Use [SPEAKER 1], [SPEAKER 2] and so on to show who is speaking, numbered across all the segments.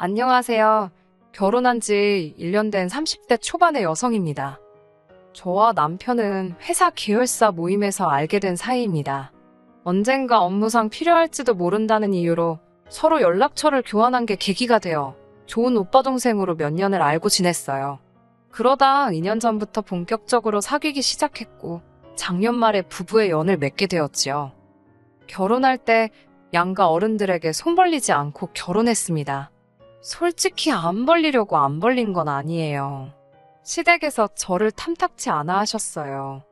[SPEAKER 1] 안녕하세요. 결혼한 지 1년 된 30대 초반의 여성입니다. 저와 남편은 회사 계열사 모임에서 알게 된 사이입니다. 언젠가 업무상 필요할지도 모른다는 이유로 서로 연락처를 교환한 게 계기가 되어 좋은 오빠 동생으로 몇 년을 알고 지냈어요. 그러다 2년 전부터 본격적으로 사귀기 시작했고 작년 말에 부부의 연을 맺게 되었지요. 결혼할 때 양가 어른들에게 손 벌리지 않고 결혼했습니다. 솔직히 안 벌리려고 안 벌린 건 아니에요. 시댁에서 저를 탐탁치 않아 하셨어요.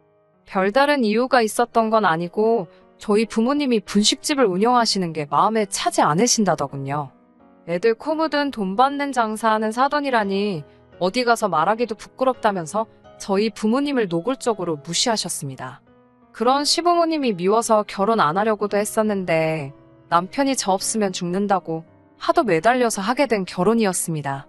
[SPEAKER 1] 별다른 이유가 있었던 건 아니고 저희 부모님이 분식집을 운영하시는 게 마음에 차지 않으신다더군요. 애들 코 묻은 돈 받는 장사하는 사돈이라니 어디 가서 말하기도 부끄럽다면서 저희 부모님을 노골적으로 무시하셨습니다. 그런 시부모님이 미워서 결혼 안 하려고도 했었는데 남편이 저 없으면 죽는다고 하도 매달려서 하게 된 결혼이었습니다.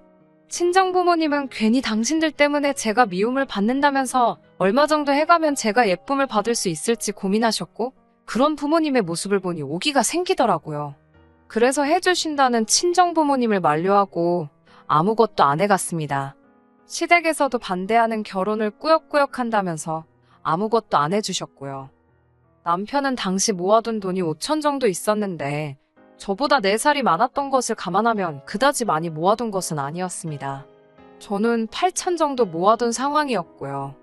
[SPEAKER 1] 친정부모님은 괜히 당신들 때문에 제가 미움을 받는다면서 얼마 정도 해가면 제가 예쁨을 받을 수 있을지 고민하셨고 그런 부모님의 모습을 보니 오기가 생기더라고요. 그래서 해주신다는 친정부모님을 만류하고 아무것도 안 해갔습니다. 시댁에서도 반대하는 결혼을 꾸역꾸역 한다면서 아무것도 안 해주셨고요. 남편은 당시 모아둔 돈이 5천 정도 있었는데 저보다 4살이 많았던 것을 감안하면 그다지 많이 모아둔 것은 아니었습니다. 저는 8천 정도 모아둔 상황이었고요.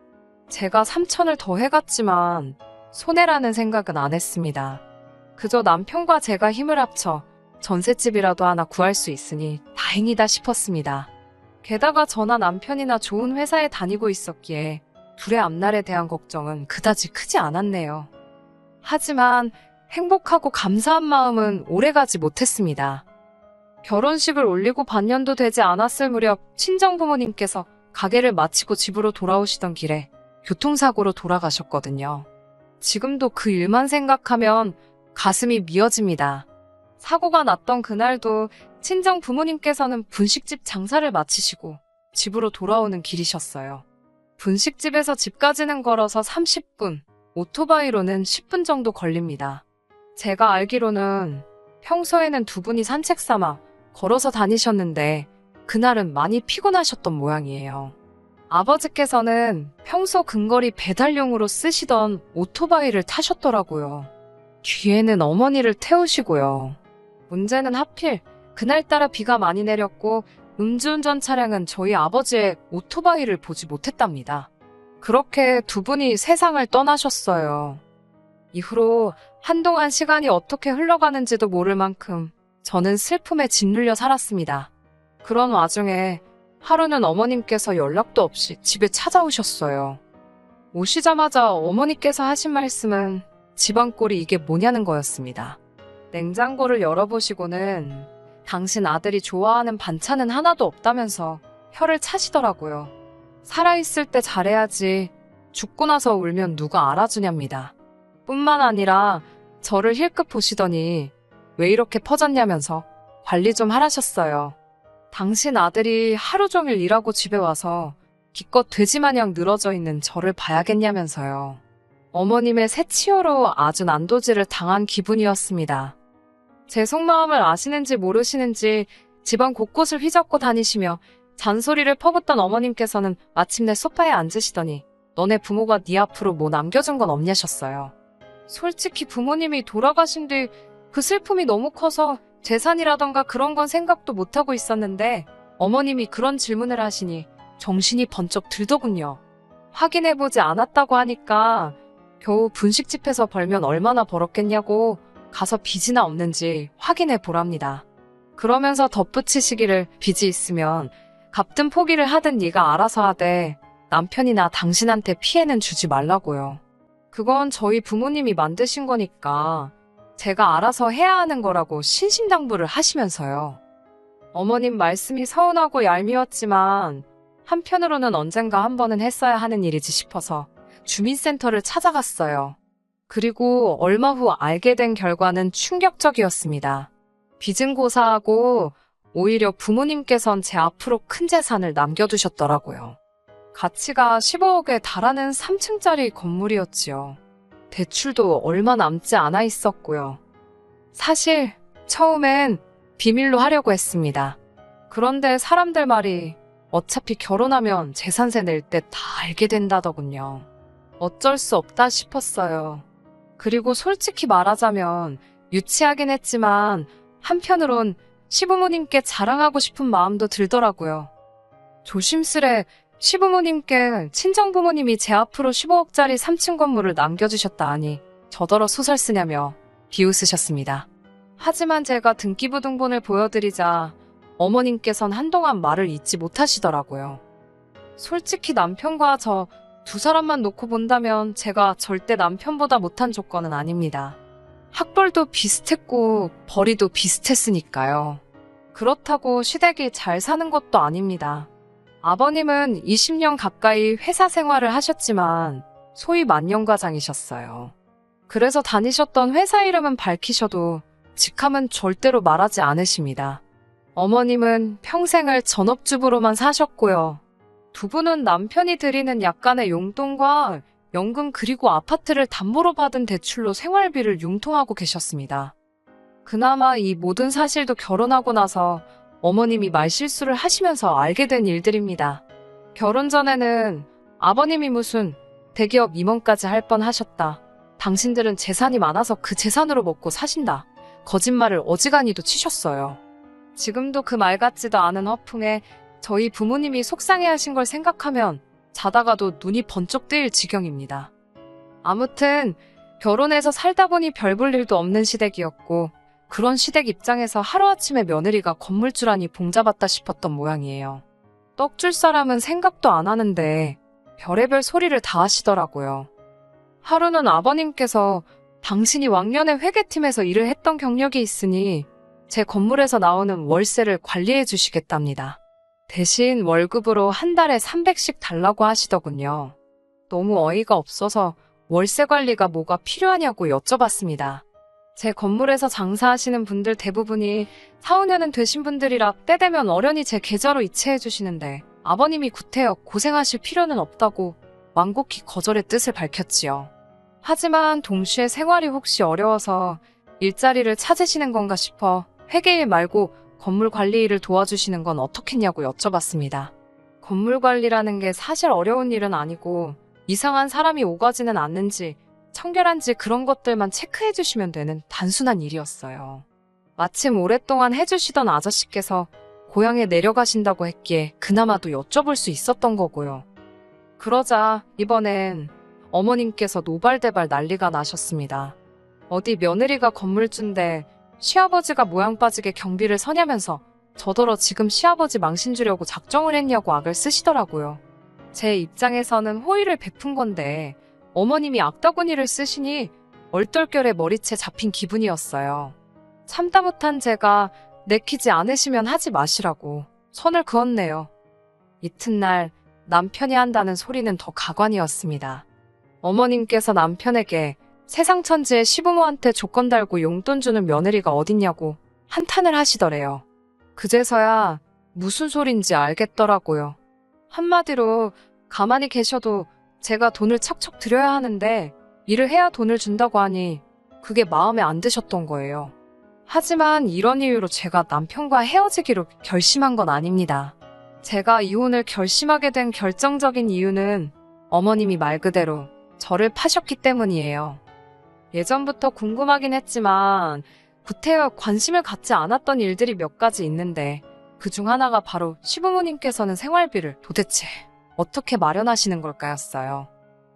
[SPEAKER 1] 제가 3천을 더 해갔지만 손해라는 생각은 안 했습니다. 그저 남편과 제가 힘을 합쳐 전셋집이라도 하나 구할 수 있으니 다행이다 싶었습니다. 게다가 저나 남편이나 좋은 회사에 다니고 있었기에 둘의 앞날에 대한 걱정은 그다지 크지 않았네요. 하지만 행복하고 감사한 마음은 오래가지 못했습니다. 결혼식을 올리고 반년도 되지 않았을 무렵 친정부모님께서 가게를 마치고 집으로 돌아오시던 길에 교통사고로 돌아가셨거든요. 지금도 그 일만 생각하면 가슴이 미어집니다. 사고가 났던 그날도 친정부모님께서는 분식집 장사를 마치시고 집으로 돌아오는 길이셨어요. 분식집에서 집까지는 걸어서 30분, 오토바이로는 10분 정도 걸립니다. 제가 알기로는 평소에는 두 분이 산책 삼아 걸어서 다니셨는데 그날은 많이 피곤하셨던 모양이에요. 아버지께서는 평소 근거리 배달용으로 쓰시던 오토바이를 타셨더라고요. 뒤에는 어머니를 태우시고요. 문제는 하필 그날따라 비가 많이 내렸고 음주운전 차량은 저희 아버지의 오토바이를 보지 못했답니다. 그렇게 두 분이 세상을 떠나셨어요. 이후로 한동안 시간이 어떻게 흘러가는지도 모를 만큼 저는 슬픔에 짓눌려 살았습니다. 그런 와중에 하루는 어머님께서 연락도 없이 집에 찾아오셨어요. 오시자마자 어머니께서 하신 말씀은 집안꼴이 이게 뭐냐는 거였습니다. 냉장고를 열어보시고는 당신 아들이 좋아하는 반찬은 하나도 없다면서 혀를 차시더라고요. 살아있을 때 잘해야지 죽고 나서 울면 누가 알아주냐입니다. 뿐만 아니라 저를 힐끗 보시더니 왜 이렇게 퍼졌냐면서 관리 좀 하라셨어요. 당신 아들이 하루 종일 일하고 집에 와서 기껏 돼지마냥 늘어져 있는 저를 봐야겠냐면서요. 어머님의 새치어로 아주 난도질을 당한 기분이었습니다. 제 속마음을 아시는지 모르시는지 집안 곳곳을 휘젓고 다니시며 잔소리를 퍼붓던 어머님께서는 마침내 소파에 앉으시더니 너네 부모가 네 앞으로 뭐 남겨준 건 없냐셨어요. 솔직히 부모님이 돌아가신 뒤 그 슬픔이 너무 커서 재산이라던가 그런 건 생각도 못하고 있었는데 어머님이 그런 질문을 하시니 정신이 번쩍 들더군요. 확인해보지 않았다고 하니까 겨우 분식집에서 벌면 얼마나 벌었겠냐고 가서 빚이나 없는지 확인해 보랍니다. 그러면서 덧붙이시기를 빚이 있으면 갚든 포기를 하든 네가 알아서 하되 남편이나 당신한테 피해는 주지 말라고요. 그건 저희 부모님이 만드신 거니까 제가 알아서 해야 하는 거라고 신신당부를 하시면서요. 어머님 말씀이 서운하고 얄미웠지만 한편으로는 언젠가 한 번은 했어야 하는 일이지 싶어서 주민센터를 찾아갔어요. 그리고 얼마 후 알게 된 결과는 충격적이었습니다. 빚은 고사하고 오히려 부모님께선 제 앞으로 큰 재산을 남겨두셨더라고요. 가치가 15억에 달하는 3층짜리 건물이었지요. 대출도 얼마 남지 않아 있었고요. 사실 처음엔 비밀로 하려고 했습니다. 그런데 사람들 말이 어차피 결혼하면 재산세 낼 때 다 알게 된다더군요. 어쩔 수 없다 싶었어요. 그리고 솔직히 말하자면 유치하긴 했지만 한편으론 시부모님께 자랑하고 싶은 마음도 들더라고요. 조심스레 시부모님께 친정부모님이 제 앞으로 15억짜리 3층 건물을 남겨주셨다 하니 저더러 소설 쓰냐며 비웃으셨습니다. 하지만 제가 등기부등본을 보여드리자 어머님께선 한동안 말을 잇지 못하시더라고요. 솔직히 남편과 저 두 사람만 놓고 본다면 제가 절대 남편보다 못한 조건은 아닙니다. 학벌도 비슷했고 벌이도 비슷했으니까요. 그렇다고 시댁이 잘 사는 것도 아닙니다. 아버님은 20년 가까이 회사 생활을 하셨지만 소위 만년과장이셨어요. 그래서 다니셨던 회사 이름은 밝히셔도 직함은 절대로 말하지 않으십니다. 어머님은 평생을 전업주부로만 사셨고요. 두 분은 남편이 드리는 약간의 용돈과 연금 그리고 아파트를 담보로 받은 대출로 생활비를 융통하고 계셨습니다. 그나마 이 모든 사실도 결혼하고 나서 어머님이 말실수를 하시면서 알게 된 일들입니다. 결혼 전에는 아버님이 무슨 대기업 임원까지 할 뻔하셨다. 당신들은 재산이 많아서 그 재산으로 먹고 사신다. 거짓말을 어지간히도 치셨어요. 지금도 그 말 같지도 않은 허풍에 저희 부모님이 속상해하신 걸 생각하면 자다가도 눈이 번쩍 뜨일 지경입니다. 아무튼 결혼해서 살다 보니 별 볼 일도 없는 시댁이었고 그런 시댁 입장에서 하루아침에 며느리가 건물주라니 봉잡았다 싶었던 모양이에요. 떡 줄 사람은 생각도 안 하는데 별의별 소리를 다 하시더라고요. 하루는 아버님께서 당신이 왕년에 회계팀에서 일을 했던 경력이 있으니 제 건물에서 나오는 월세를 관리해 주시겠답니다. 대신 월급으로 한 달에 300씩 달라고 하시더군요. 너무 어이가 없어서 월세 관리가 뭐가 필요하냐고 여쭤봤습니다. 제 건물에서 장사하시는 분들 대부분이 4, 5년은 되신 분들이라 때 되면 어련히 제 계좌로 이체해 주시는데 아버님이 구태여 고생하실 필요는 없다고 완곡히 거절의 뜻을 밝혔지요. 하지만 동시에 생활이 혹시 어려워서 일자리를 찾으시는 건가 싶어 회계일 말고 건물 관리 일을 도와주시는 건 어떻겠냐고 여쭤봤습니다. 건물 관리라는 게 사실 어려운 일은 아니고 이상한 사람이 오가지는 않는지 청결한지 그런 것들만 체크해 주시면 되는 단순한 일이었어요. 마침 오랫동안 해주시던 아저씨께서 고향에 내려가신다고 했기에 그나마도 여쭤볼 수 있었던 거고요. 그러자 이번엔 어머님께서 노발대발 난리가 나셨습니다. 어디 며느리가 건물주인데 시아버지가 모양 빠지게 경비를 서냐면서 저더러 지금 시아버지 망신 주려고 작정을 했냐고 악을 쓰시더라고요. 제 입장에서는 호의를 베푼 건데 어머님이 악다구니를 쓰시니 얼떨결에 머리채 잡힌 기분이었어요. 참다 못한 제가 내키지 않으시면 하지 마시라고 선을 그었네요. 이튿날 남편이 한다는 소리는 더 가관이었습니다. 어머님께서 남편에게 세상 천지에 시부모한테 조건 달고 용돈 주는 며느리가 어딨냐고 한탄을 하시더래요. 그제서야 무슨 소린지 알겠더라고요. 한마디로 가만히 계셔도 제가 돈을 척척 드려야 하는데 일을 해야 돈을 준다고 하니 그게 마음에 안 드셨던 거예요. 하지만 이런 이유로 제가 남편과 헤어지기로 결심한 건 아닙니다. 제가 이혼을 결심하게 된 결정적인 이유는 어머님이 말 그대로 저를 파셨기 때문이에요. 예전부터 궁금하긴 했지만 구태여 관심을 갖지 않았던 일들이 몇 가지 있는데 그중 하나가 바로 시부모님께서는 생활비를 도대체 어떻게 마련하시는 걸까였어요.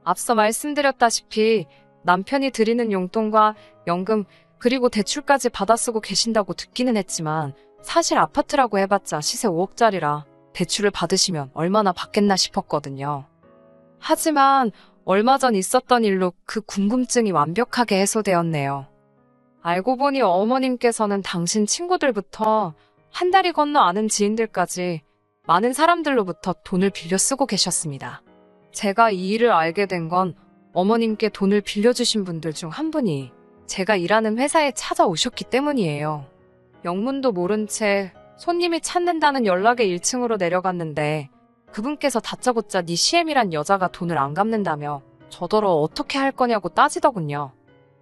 [SPEAKER 1] 앞서 말씀드렸다시피 남편이 드리는 용돈과 연금 그리고 대출까지 받아 쓰고 계신다고 듣기는 했지만 사실 아파트라고 해봤자 시세 5억짜리라 대출을 받으시면 얼마나 받겠나 싶었거든요. 하지만 얼마 전 있었던 일로 그 궁금증이 완벽하게 해소되었네요. 알고 보니 어머님께서는 당신 친구들부터 한 다리 건너 아는 지인들까지 많은 사람들로부터 돈을 빌려 쓰고 계셨습니다. 제가 이 일을 알게 된 건 어머님께 돈을 빌려주신 분들 중 한 분이 제가 일하는 회사에 찾아오셨기 때문이에요. 영문도 모른 채 손님이 찾는다는 연락에 1층으로 내려갔는데 그분께서 다짜고짜 네 CM이란 여자가 돈을 안 갚는다며 저더러 어떻게 할 거냐고 따지더군요.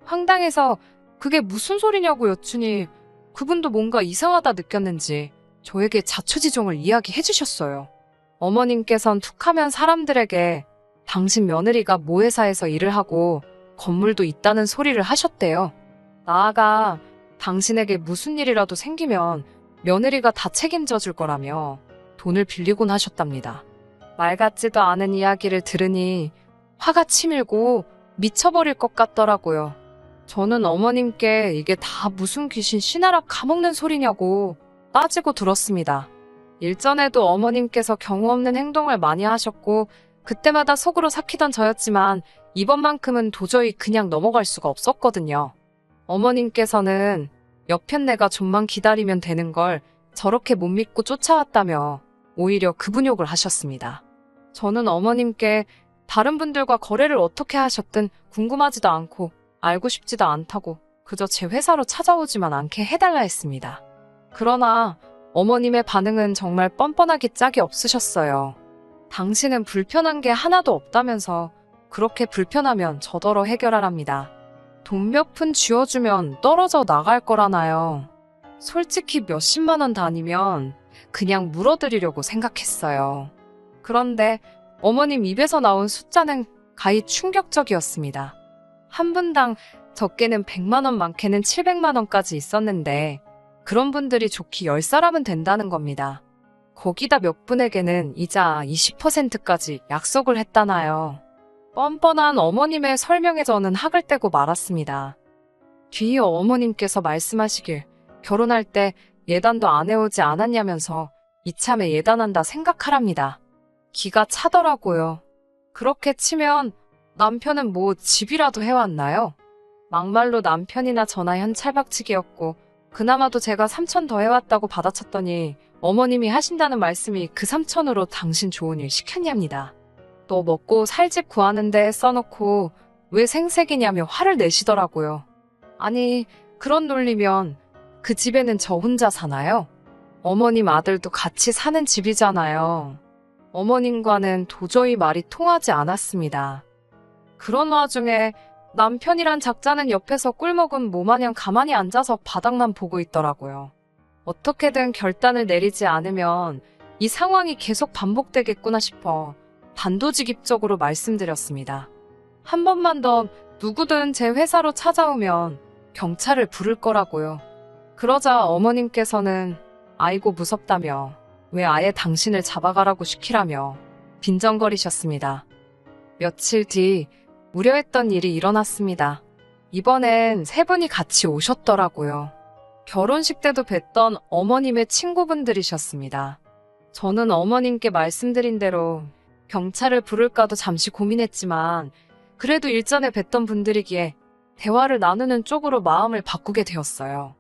[SPEAKER 1] 황당해서 그게 무슨 소리냐고 여쭈니 그분도 뭔가 이상하다 느꼈는지 저에게 자초지종을 이야기해 주셨어요. 어머님께선 툭하면 사람들에게 당신 며느리가 모회사에서 일을 하고 건물도 있다는 소리를 하셨대요. 나아가 당신에게 무슨 일이라도 생기면 며느리가 다 책임져 줄 거라며 돈을 빌리곤 하셨답니다. 말 같지도 않은 이야기를 들으니 화가 치밀고 미쳐버릴 것 같더라고요. 저는 어머님께 이게 다 무슨 귀신 씨나라 가먹는 소리냐고 따지고 들었습니다. 일전에도 어머님께서 경우 없는 행동을 많이 하셨고 그때마다 속으로 삭히던 저였지만 이번만큼은 도저히 그냥 넘어갈 수가 없었거든요. 어머님께서는 여편네가 좀만 기다리면 되는 걸 저렇게 못 믿고 쫓아왔다며 오히려 급은욕을 하셨습니다. 저는 어머님께 다른 분들과 거래를 어떻게 하셨든 궁금하지도 않고 알고 싶지도 않다고 그저 제 회사로 찾아오지만 않게 해달라 했습니다. 그러나 어머님의 반응은 정말 뻔뻔하기 짝이 없으셨어요. 당신은 불편한 게 하나도 없다면서 그렇게 불편하면 저더러 해결하랍니다. 돈 몇 푼 쥐어주면 떨어져 나갈 거라나요. 솔직히 몇십만 원 단위면 그냥 물어드리려고 생각했어요. 그런데 어머님 입에서 나온 숫자는 가히 충격적이었습니다. 한 분당 적게는 100만 원, 많게는 700만 원까지 있었는데 그런 분들이 좋기 10사람은 된다는 겁니다. 거기다 몇 분에게는 이자 20%까지 약속을 했다나요. 뻔뻔한 어머님의 설명에 저는 학을 떼고 말았습니다. 뒤이어 어머님께서 말씀하시길 결혼할 때 예단도 안 해오지 않았냐면서 이참에 예단한다 생각하랍니다. 기가 차더라고요. 그렇게 치면 남편은 뭐 집이라도 해왔나요? 막말로 남편이나 저나 현찰박치기였고 그나마도 제가 3천 더 해왔다고 받아쳤더니 어머님이 하신다는 말씀이 그 3천으로 당신 좋은 일 시켰냐입니다. 또 먹고 살 집 구하는데 써놓고 왜 생색이냐며 화를 내시더라고요. 아니 그런 논리면 그 집에는 저 혼자 사나요? 어머님 아들도 같이 사는 집이잖아요. 어머님과는 도저히 말이 통하지 않았습니다. 그런 와중에 남편이란 작자는 옆에서 꿀먹은 모마냥 가만히 앉아서 바닥만 보고 있더라고요. 어떻게든 결단을 내리지 않으면 이 상황이 계속 반복되겠구나 싶어 단도직입적으로 말씀드렸습니다. 한 번만 더 누구든 제 회사로 찾아오면 경찰을 부를 거라고요. 그러자 어머님께서는 아이고 무섭다며 왜 아예 당신을 잡아가라고 시키라며 빈정거리셨습니다. 며칠 뒤 우려했던 일이 일어났습니다. 이번엔 세 분이 같이 오셨더라고요. 결혼식 때도 뵀던 어머님의 친구분들이셨습니다. 저는 어머님께 말씀드린 대로 경찰을 부를까도 잠시 고민했지만 그래도 일전에 뵀던 분들이기에 대화를 나누는 쪽으로 마음을 바꾸게 되었어요.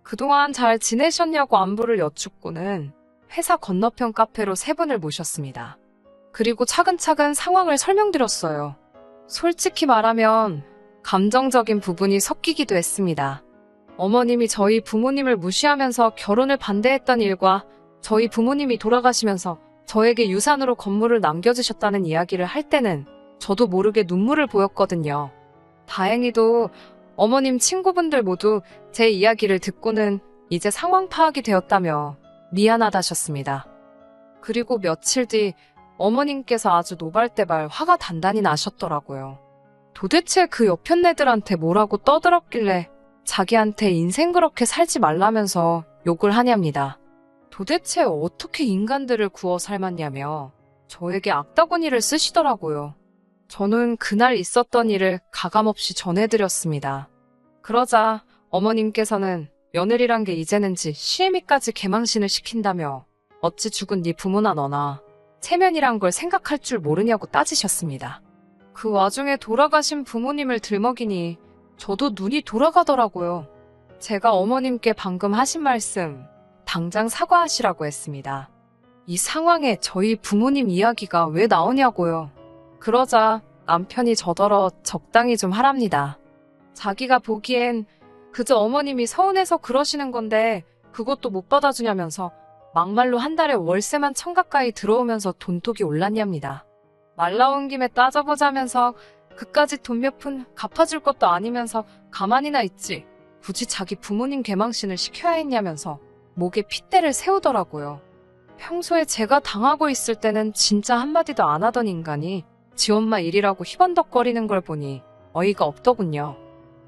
[SPEAKER 1] 그동안 잘 지내셨냐고 안부를 여쭙고는 회사 건너편 카페로 세 분을 모셨습니다. 그리고 차근차근 상황을 설명드렸어요. 솔직히 말하면 감정적인 부분이 섞이기도 했습니다. 어머님이 저희 부모님을 무시하면서 결혼을 반대했던 일과 저희 부모님이 돌아가시면서 저에게 유산으로 건물을 남겨주셨다는 이야기를 할 때는 저도 모르게 눈물을 보였거든요. 다행히도 어머님 친구분들 모두 제 이야기를 듣고는 이제 상황 파악이 되었다며 미안하다셨습니다. 그리고 며칠 뒤 어머님께서 아주 노발대발 화가 단단히 나셨더라고요. 도대체 그 여편네들한테 뭐라고 떠들었길래 자기한테 인생 그렇게 살지 말라면서 욕을 하냐입니다. 도대체 어떻게 인간들을 구워 삶았냐며 저에게 악다구니를 쓰시더라고요. 저는 그날 있었던 일을 가감없이 전해드렸습니다. 그러자 어머님께서는 며느리란 게 이제는지 시애미까지 개망신을 시킨다며 어찌 죽은 네 부모나 너나 체면이란 걸 생각할 줄 모르냐고 따지셨습니다. 그 와중에 돌아가신 부모님을 들먹이니 저도 눈이 돌아가더라고요. 제가 어머님께 방금 하신 말씀 당장 사과하시라고 했습니다. 이 상황에 저희 부모님 이야기가 왜 나오냐고요. 그러자 남편이 저더러 적당히 좀 하랍니다. 자기가 보기엔 그저 어머님이 서운해서 그러시는 건데 그것도 못 받아주냐면서 막말로 한 달에 월세만 1,000 가까이 들어오면서 돈독이 올랐냐입니다. 말 나온 김에 따져보자면서 그까짓 돈 몇 푼 갚아줄 것도 아니면서 가만히나 있지 굳이 자기 부모님 개망신을 시켜야 했냐면서 목에 핏대를 세우더라고요. 평소에 제가 당하고 있을 때는 진짜 한마디도 안 하던 인간이 지 엄마 일이라고 희번덕거리는 걸 보니 어이가 없더군요.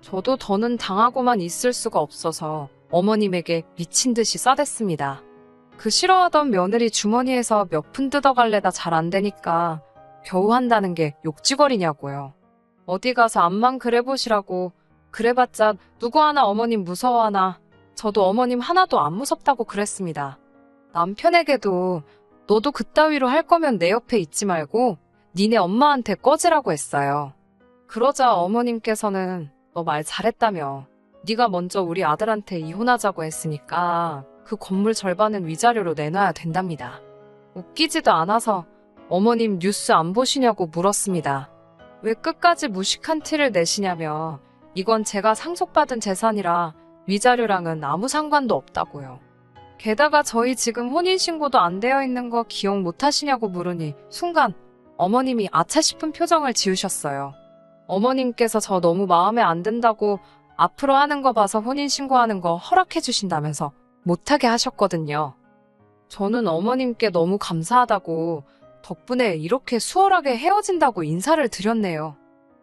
[SPEAKER 1] 저도 더는 당하고만 있을 수가 없어서 어머님에게 미친 듯이 싸댔습니다. 그 싫어하던 며느리 주머니에서 몇 푼 뜯어갈래다 잘 안 되니까 겨우 한다는 게 욕지거리냐고요. 어디 가서 암만 그래보시라고. 그래봤자 누구 하나 어머님 무서워하나. 저도 어머님 하나도 안 무섭다고 그랬습니다. 남편에게도 너도 그따위로 할 거면 내 옆에 있지 말고 니네 엄마한테 꺼지라고 했어요. 그러자 어머님께서는 너 말 잘했다며. 네가 먼저 우리 아들한테 이혼하자고 했으니까 그 건물 절반은 위자료로 내놔야 된답니다. 웃기지도 않아서 어머님 뉴스 안 보시냐고 물었습니다. 왜 끝까지 무식한 티를 내시냐며. 이건 제가 상속받은 재산이라 위자료랑은 아무 상관도 없다고요. 게다가 저희 지금 혼인신고도 안 되어 있는 거 기억 못 하시냐고 물으니 순간 어머님이 아차 싶은 표정을 지으셨어요. 어머님께서 저 너무 마음에 안 든다고 앞으로 하는 거 봐서 혼인신고하는 거 허락해 주신다면서 못하게 하셨거든요. 저는 어머님께 너무 감사하다고 덕분에 이렇게 수월하게 헤어진다고 인사를 드렸네요.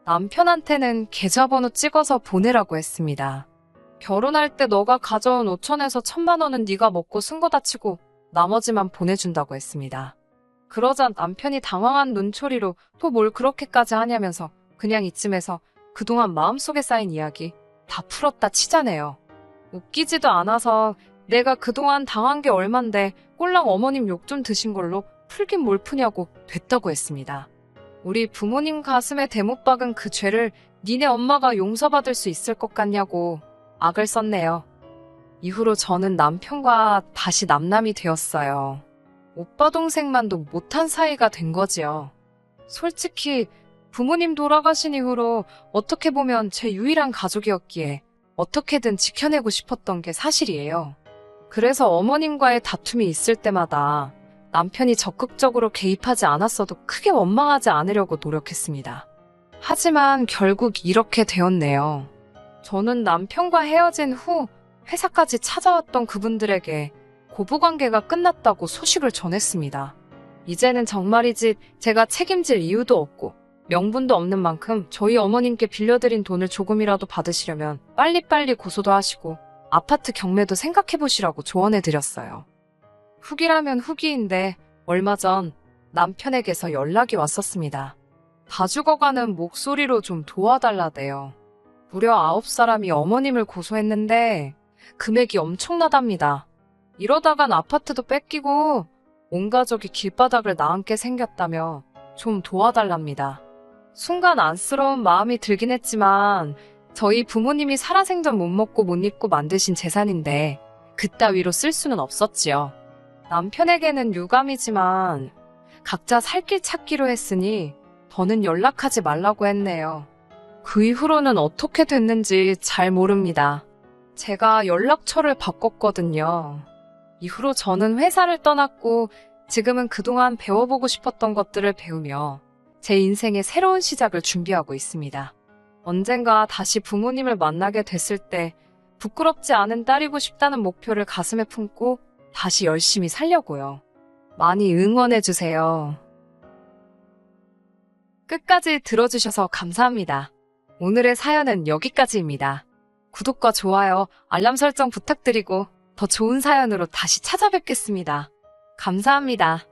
[SPEAKER 1] 남편한테는 계좌번호 찍어서 보내라고 했습니다. 결혼할 때 너가 가져온 5천에서 1,000만 원은 네가 먹고 쓴 거다 치고 나머지만 보내준다고 했습니다. 그러자 남편이 당황한 눈초리로 또 뭘 그렇게까지 하냐면서 그냥 이쯤에서 그동안 마음속에 쌓인 이야기 다 풀었다 치자네요. 웃기지도 않아서 내가 그동안 당한 게 얼만데 꼴랑 어머님 욕 좀 드신 걸로 풀긴 뭘 푸냐고 됐다고 했습니다. 우리 부모님 가슴에 대못 박은 그 죄를 니네 엄마가 용서받을 수 있을 것 같냐고 악을 썼네요. 이후로 저는 남편과 다시 남남이 되었어요. 오빠 동생만도 못한 사이가 된 거지요. 솔직히 부모님 돌아가신 이후로 어떻게 보면 제 유일한 가족이었기에 어떻게든 지켜내고 싶었던 게 사실이에요. 그래서 어머님과의 다툼이 있을 때마다 남편이 적극적으로 개입하지 않았어도 크게 원망하지 않으려고 노력했습니다. 하지만 결국 이렇게 되었네요. 저는 남편과 헤어진 후 회사까지 찾아왔던 그분들에게 고부관계가 끝났다고 소식을 전했습니다. 이제는 정말이지 제가 책임질 이유도 없고 명분도 없는 만큼 저희 어머님께 빌려드린 돈을 조금이라도 받으시려면 빨리빨리 고소도 하시고 아파트 경매도 생각해보시라고 조언해드렸어요. 후기라면 후기인데 얼마 전 남편에게서 연락이 왔었습니다. 다 죽어가는 목소리로 좀 도와달라대요. 무려 9사람이 어머님을 고소했는데 금액이 엄청나답니다. 이러다간 아파트도 뺏기고 온 가족이 길바닥을 나앉게 생겼다며 좀 도와달랍니다. 순간 안쓰러운 마음이 들긴 했지만 저희 부모님이 살아생전 못 먹고 못 입고 만드신 재산인데 그따위로 쓸 수는 없었지요. 남편에게는 유감이지만 각자 살 길 찾기로 했으니 더는 연락하지 말라고 했네요. 그 이후로는 어떻게 됐는지 잘 모릅니다. 제가 연락처를 바꿨거든요. 이후로 저는 회사를 떠났고 지금은 그동안 배워보고 싶었던 것들을 배우며 제 인생의 새로운 시작을 준비하고 있습니다. 언젠가 다시 부모님을 만나게 됐을 때 부끄럽지 않은 딸이고 싶다는 목표를 가슴에 품고 다시 열심히 살려고요. 많이 응원해주세요. 끝까지 들어주셔서 감사합니다. 오늘의 사연은 여기까지입니다. 구독과 좋아요, 알람 설정 부탁드리고 더 좋은 사연으로 다시 찾아뵙겠습니다. 감사합니다.